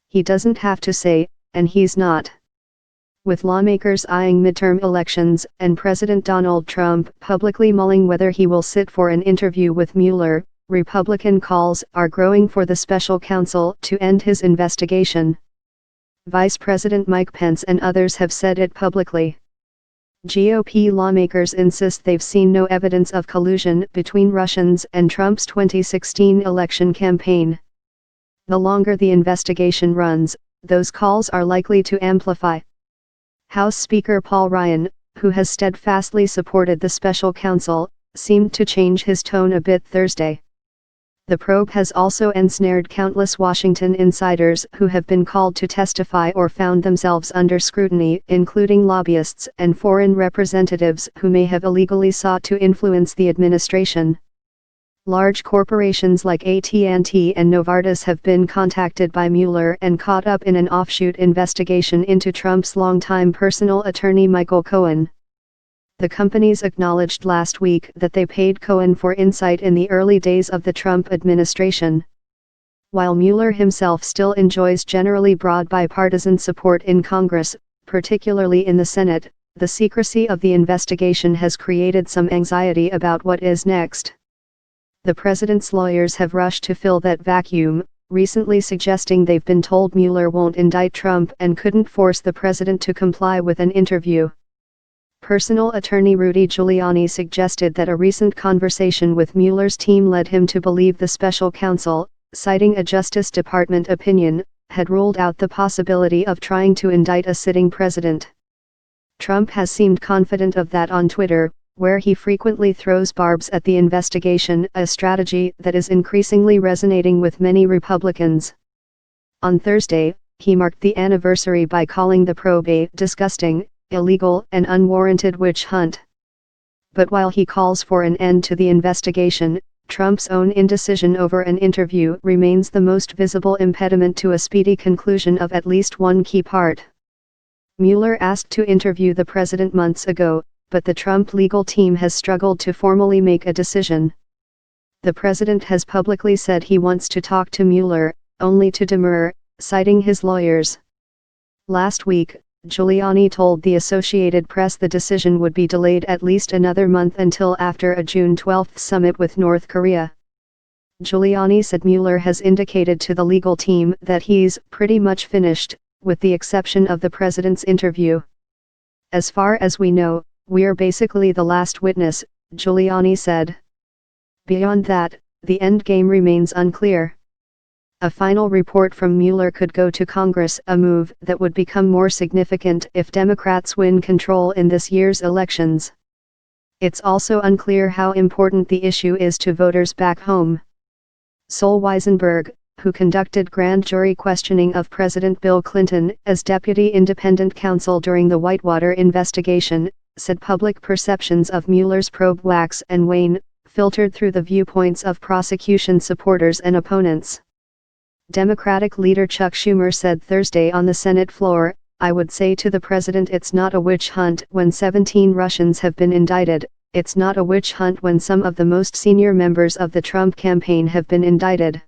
He doesn't have to say, and he's not. With lawmakers eyeing midterm elections and President Donald Trump publicly mulling whether he will sit for an interview with Mueller, Republican calls are growing for the special counsel to end his investigation. Vice President Mike Pence and others have said it publicly. GOP lawmakers insist they've seen no evidence of collusion between Russians and Trump's 2016 election campaign. The longer the investigation runs, those calls are likely to amplify. House Speaker Paul Ryan, who has steadfastly supported the special counsel, seemed to change his tone a bit Thursday. The probe has also ensnared countless Washington insiders who have been called to testify or found themselves under scrutiny, including lobbyists and foreign representatives who may have illegally sought to influence the administration. Large corporations like AT&T and Novartis have been contacted by Mueller and caught up in an offshoot investigation into Trump's longtime personal attorney Michael Cohen. The companies acknowledged last week that they paid Cohen for insight in the early days of the Trump administration. While Mueller himself still enjoys generally broad bipartisan support in Congress, particularly in the Senate, the secrecy of the investigation has created some anxiety about what is next. The president's lawyers have rushed to fill that vacuum, recently suggesting they've been told Mueller won't indict Trump and couldn't force the president to comply with an interview. Personal attorney Rudy Giuliani suggested that a recent conversation with Mueller's team led him to believe the special counsel, citing a Justice Department opinion, had ruled out the possibility of trying to indict a sitting president. Trump has seemed confident of that on Twitter, where he frequently throws barbs at the investigation, a strategy that is increasingly resonating with many Republicans. On Thursday, he marked the anniversary by calling the probe a disgusting, illegal and unwarranted witch hunt. But while he calls for an end to the investigation, Trump's own indecision over an interview remains the most visible impediment to a speedy conclusion of at least one key part. Mueller asked to interview the president months ago, but the Trump legal team has struggled to formally make a decision. The president has publicly said he wants to talk to Mueller, only to demur, citing his lawyers. Last week, Giuliani told the Associated Press the decision would be delayed at least another month until after a June 12 summit with North Korea. Giuliani said Mueller has indicated to the legal team that he's pretty much finished, with the exception of the president's interview. As far as we know, we're basically the last witness, Giuliani said. Beyond that, the endgame remains unclear. A final report from Mueller could go to Congress, a move that would become more significant if Democrats win control in this year's elections. It's also unclear how important the issue is to voters back home. Sol Weisenberg, who conducted grand jury questioning of President Bill Clinton as deputy independent counsel during the Whitewater investigation, said public perceptions of Mueller's probe wax and wane, filtered through the viewpoints of prosecution supporters and opponents. Democratic leader Chuck Schumer said Thursday on the Senate floor, "I would say to the president it's not a witch hunt when 17 Russians have been indicted, it's not a witch hunt when some of the most senior members of the Trump campaign have been indicted."